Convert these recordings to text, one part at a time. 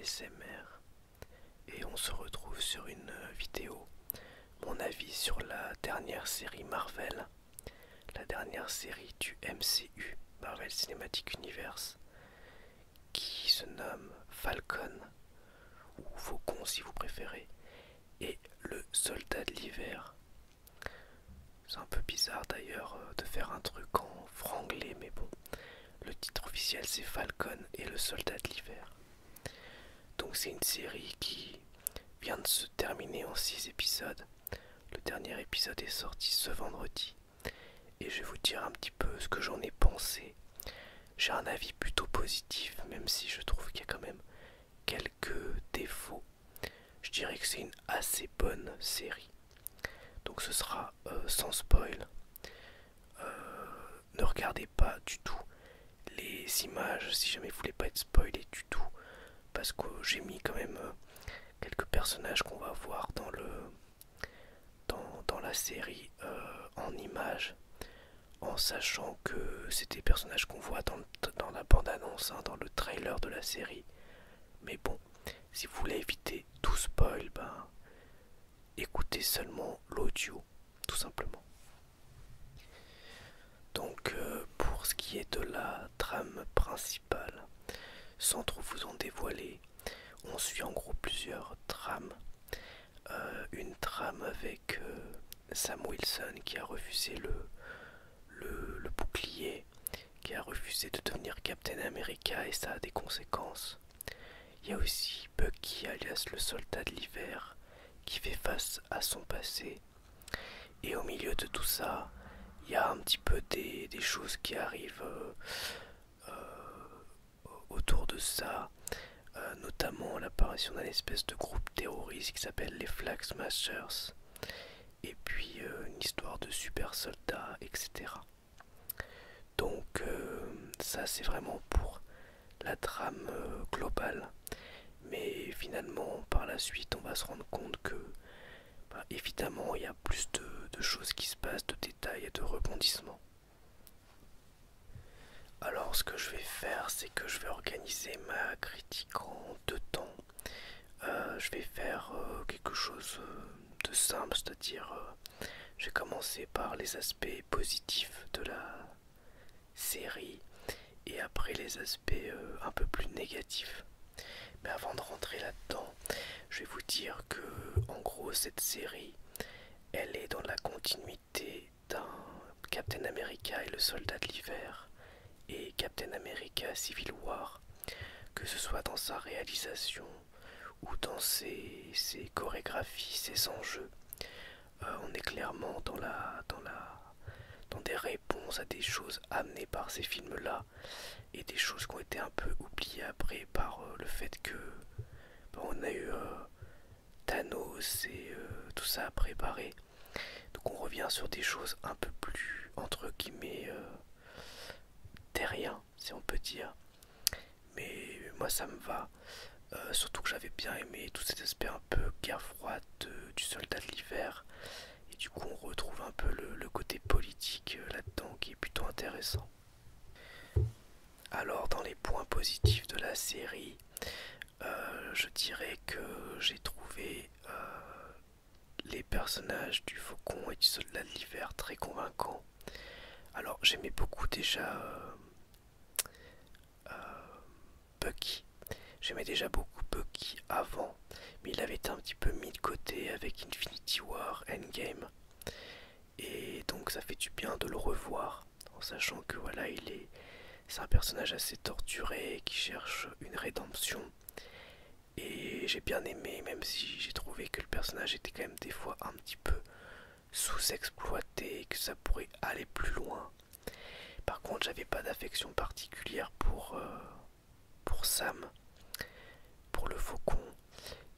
ASMR et on se retrouve sur une vidéo, mon avis sur la dernière série Marvel, la dernière série du MCU, Marvel Cinematic Universe, qui se nomme Falcon, ou Faucon si vous préférez, et le Soldat de l'hiver. C'est un peu bizarre d'ailleurs de faire un truc en franglais, mais bon, le titre officiel c'est Falcon et le Soldat de l'hiver. Donc c'est une série qui vient de se terminer en 6 épisodes. Le dernier épisode est sorti ce vendredi. Et je vais vous dire un petit peu ce que j'en ai pensé. J'ai un avis plutôt positif, même si je trouve qu'il y a quand même quelques défauts. Je dirais que c'est une assez bonne série. Donc ce sera sans spoil. Ne regardez pas du tout les images si jamais vous voulez pas être spoilé du tout. Parce que j'ai mis quand même quelques personnages qu'on va voir dans la série en images, en sachant que c'est des personnages qu'on voit dans la bande-annonce, dans le trailer de la série. Mais bon, si vous voulez éviter tout spoil, ben, écoutez seulement l'audio, tout simplement. Donc pour ce qui est de la trame principale, sans trop vous en dévoiler, on suit en gros plusieurs trames. Une trame avec Sam Wilson qui a refusé le bouclier, qui a refusé de devenir Captain America et ça a des conséquences. Il y a aussi Bucky alias le soldat de l'hiver qui fait face à son passé. Et au milieu de tout ça, il y a un petit peu des choses qui arrivent autour de ça, notamment l'apparition d'un espèce de groupe terroriste qui s'appelle les Flag Smashers, et puis une histoire de super soldats, etc. Donc ça c'est vraiment pour la trame globale, mais finalement par la suite on va se rendre compte que évidemment il y a plus de choses qui se passent, de détails et de rebondissements. Alors ce que je vais faire, c'est que je vais organiser ma critique en 2 temps. Je vais faire quelque chose de simple, c'est-à-dire je vais commencer par les aspects positifs de la série et après les aspects un peu plus négatifs. Mais avant de rentrer là-dedans, je vais vous dire que en gros cette série, elle est dans la continuité d'un Captain America et le soldat de l'hiver et Captain America Civil War, que ce soit dans sa réalisation ou dans ses chorégraphies, ses enjeux. On est clairement dans des réponses à des choses amenées par ces films-là et des choses qui ont été un peu oubliées après par le fait que on a eu Thanos et tout ça à préparer. Donc on revient sur des choses un peu plus entre guillemets terrien, si on peut dire. Mais moi ça me va. Surtout que j'avais bien aimé tout cet aspect un peu guerre froide du soldat de l'hiver. Et du coup on retrouve un peu le côté politique là-dedans qui est plutôt intéressant. Alors dans les points positifs de la série, je dirais que j'ai trouvé les personnages du Faucon et du Soldat de l'hiver très convaincants. Alors j'aimais beaucoup déjà Bucky. J'aimais déjà beaucoup Bucky avant, mais il avait été un petit peu mis de côté avec Infinity War, Endgame. Et donc ça fait du bien de le revoir, en sachant que voilà, c'est un personnage assez torturé qui cherche une rédemption. Et j'ai bien aimé, même si j'ai trouvé que le personnage était quand même des fois un petit peu sous-exploité, que ça pourrait aller plus loin. Par contre, j'avais pas d'affection particulière pour Sam, pour le Faucon.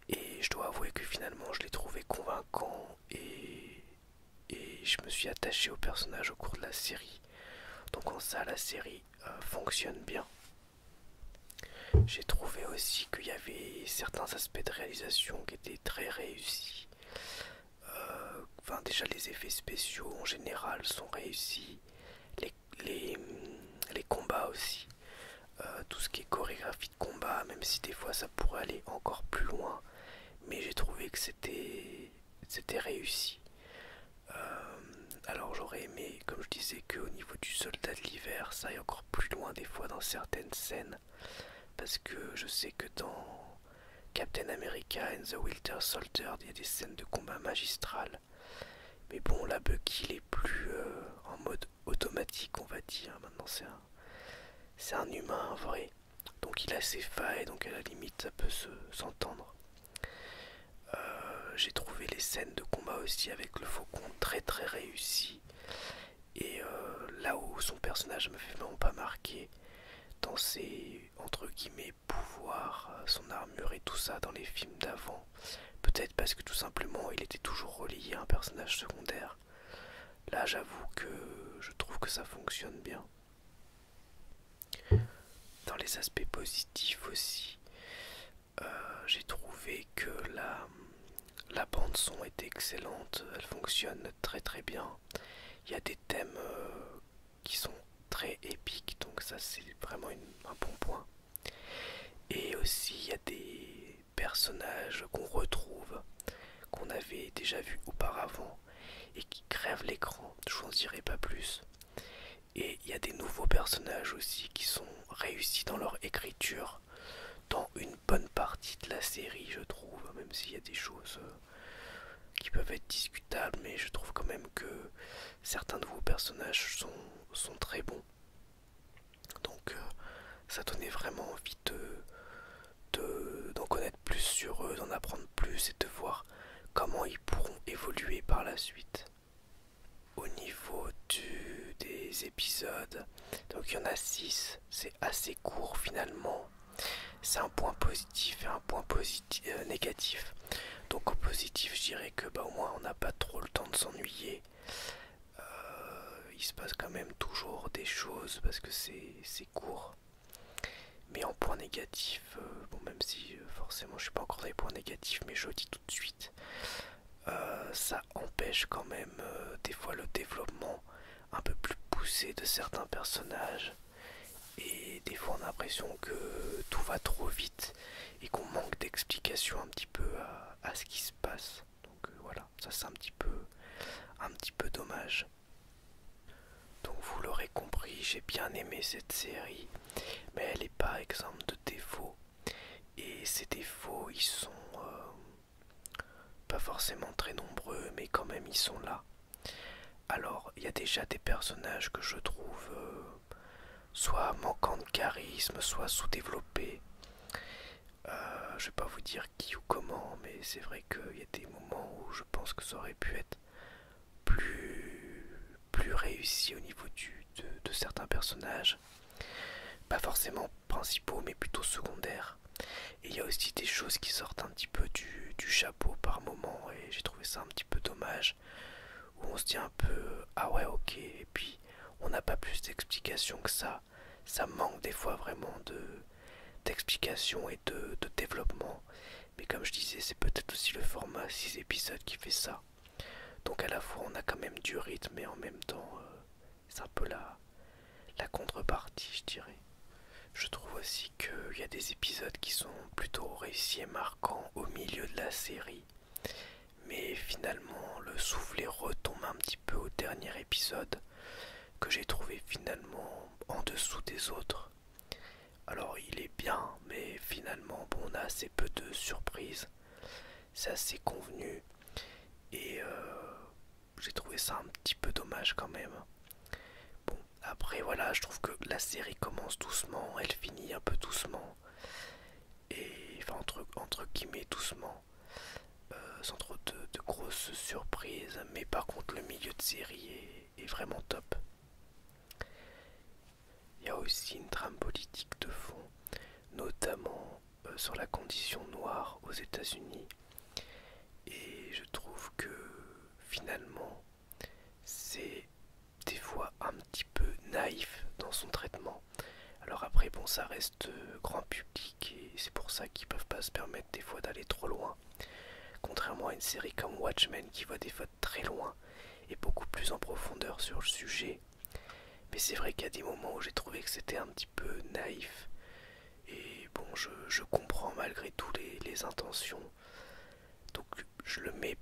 Et je dois avouer que finalement, je l'ai trouvé convaincant et je me suis attaché au personnage au cours de la série. Donc en ça, la série fonctionne bien. J'ai trouvé aussi qu'il y avait certains aspects de réalisation qui étaient très réussis. Enfin, déjà les effets spéciaux en général sont réussis. Les, les, les combats aussi. tout ce qui est chorégraphie de combat, même si des fois ça pourrait aller encore plus loin, mais j'ai trouvé que c'était réussi. Alors j'aurais aimé, comme je disais, qu'au niveau du soldat de l'hiver, ça aille encore plus loin des fois dans certaines scènes, parce que je sais que dans Captain America and the Winter Soldier, il y a des scènes de combat magistrales. Mais bon, là, Bucky, il est plus en mode automatique, on va dire. Maintenant, c'est un humain vrai. Donc il a ses failles, donc à la limite, ça peut s'entendre. J'ai trouvé les scènes de combat aussi avec le Faucon très très réussies. Et là où son personnage me fait vraiment pas marquer, dans ses entre guillemets pouvoirs, son armure et tout ça dans les films d'avant. Peut-être parce que tout simplement il était toujours relié à un personnage secondaire. Là j'avoue que je trouve que ça fonctionne bien. Dans les aspects positifs aussi, j'ai trouvé que la bande son est excellente, elle fonctionne très très bien. Il y a des thèmes qui sont très épiques, donc ça c'est vraiment un bon point. Et aussi il y a des personnages qu'on retrouve, qu'on avait déjà vus auparavant et qui crèvent l'écran, je vous en dirai pas plus. Et il y a des nouveaux personnages aussi qui sont réussis dans leur écriture dans une bonne partie de la série, je trouve, même s'il y a des choses qui peuvent être discutables, mais je trouve quand même que certains nouveaux personnages sont très bons. Donc ça donnait vraiment envie d'en connaître plus sur eux, d'en apprendre plus et de voir comment ils pourront évoluer par la suite. Au niveau des épisodes, donc il y en a 6, c'est assez court finalement. C'est un point positif et un point négatif. Donc au positif, je dirais que au moins on n'a pas trop le temps de s'ennuyer. Il se passe quand même toujours des choses parce que c'est court. Mais en point négatif, bon même si forcément je suis pas encore dans les points négatifs, mais je le dis tout de suite, ça empêche quand même des fois le développement un peu plus poussé de certains personnages. Et des fois on a l'impression que tout va trop vite et qu'on manque d'explications un petit peu à ce qui se passe. Donc voilà, ça c'est un petit peu dommage. Donc vous l'aurez compris, j'ai bien aimé cette série, mais elle n'est pas exempte de défauts. Et ces défauts, ils sont pas forcément très nombreux, mais quand même ils sont là. Alors, il y a déjà des personnages que je trouve soit manquant de charisme, soit sous-développés. Je vais pas vous dire qui ou comment, mais c'est vrai qu'il y a des moments où je pense que ça aurait pu être plus réussi au niveau de certains personnages. Pas forcément principaux, mais plutôt secondaires. Et il y a aussi des choses qui sortent un petit peu du chapeau par moment, et j'ai trouvé ça un petit peu dommage. Où on se dit un peu, ah ouais, ok, et puis on n'a pas plus d'explications que ça. Ça manque des fois vraiment d'explications et de développement. Mais comme je disais, c'est peut-être aussi le format 6 épisodes qui fait ça. Donc à la fois on a quand même du rythme, mais en même temps c'est un peu la contrepartie, je dirais. Je trouve aussi qu'il y a des épisodes qui sont plutôt réussis et marquants au milieu de la série. Mais finalement le soufflet retombe un petit peu au dernier épisode, que j'ai trouvé finalement en dessous des autres. Alors il est bien, mais finalement bon, on a assez peu de surprises. C'est assez convenu. Et j'ai trouvé ça un petit peu dommage quand même. Bon, après voilà, je trouve que la série commence doucement, elle finit un peu doucement. Et enfin entre guillemets doucement. Sans trop de grosses surprises. Mais par contre le milieu de série est vraiment top. Il y a aussi une trame politique de fond, notamment sur la condition noire aux États-Unis. Et je trouve que finalement, c'est des fois un petit peu naïf dans son traitement. Alors après, bon, ça reste grand public et c'est pour ça qu'ils peuvent pas se permettre des fois d'aller trop loin. Contrairement à une série comme Watchmen qui va des fois très loin et beaucoup plus en profondeur sur le sujet. Mais c'est vrai qu'il y a des moments où j'ai trouvé que c'était un petit peu naïf. Et bon, je comprends malgré tout les intentions. Donc je le mets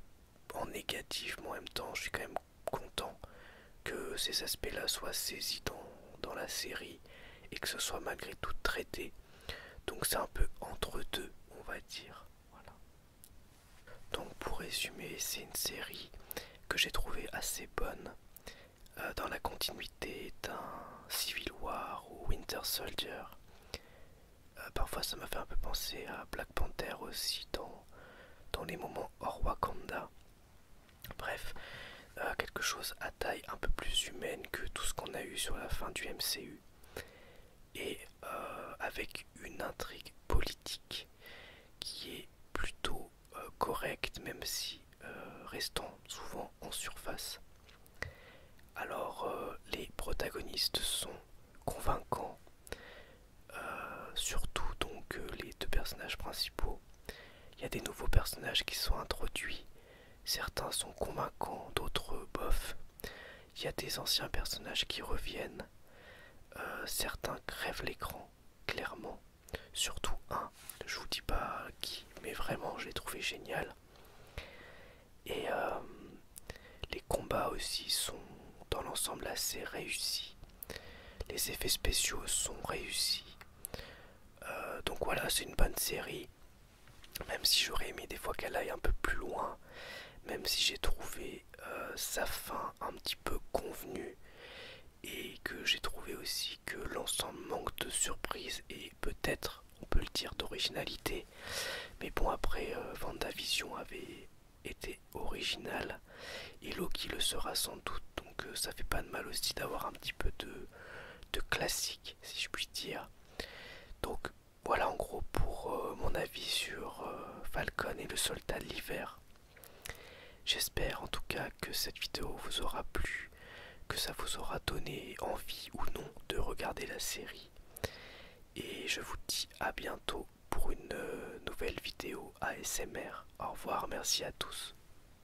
en négatif, mais en même temps, je suis quand même content que ces aspects-là soient saisis dans la série et que ce soit malgré tout traité. Donc c'est un peu entre deux, on va dire. Voilà. Donc pour résumer, c'est une série que j'ai trouvée assez bonne dans la continuité d'un Civil War ou Winter Soldier. Parfois ça m'a fait un peu penser à Black Panther aussi dans les moments hors Wakanda. Bref, quelque chose à taille un peu plus humaine que tout ce qu'on a eu sur la fin du MCU. Et avec une intrigue politique qui est plutôt correcte, même si restant souvent en surface. Alors les protagonistes sont convaincants, surtout donc les deux personnages principaux. Il y a des nouveaux personnages qui sont introduits, certains sont convaincants, d'autres bof. Il y a des anciens personnages qui reviennent, certains crèvent l'écran, clairement. Surtout un, je vous dis pas qui, mais vraiment je l'ai trouvé génial. Et les combats aussi sont dans l'ensemble assez réussis. Les effets spéciaux sont réussis. Donc voilà, c'est une bonne série. Même si j'aurais aimé des fois qu'elle aille un peu plus loin. Même si j'ai trouvé sa fin un petit peu convenue. Et que j'ai trouvé aussi que l'ensemble manque de surprise et peut-être, on peut le dire, d'originalité. Mais bon, après, WandaVision avait été original et Loki le sera sans doute. Donc ça fait pas de mal aussi d'avoir un petit peu de classique, si je puis dire. Donc voilà en gros pour mon avis sur Falcon et le soldat de l'hiver. J'espère en tout cas que cette vidéo vous aura plu, que ça vous aura donné envie ou non de regarder la série. Et je vous dis à bientôt pour une nouvelle vidéo ASMR. Au revoir, merci à tous.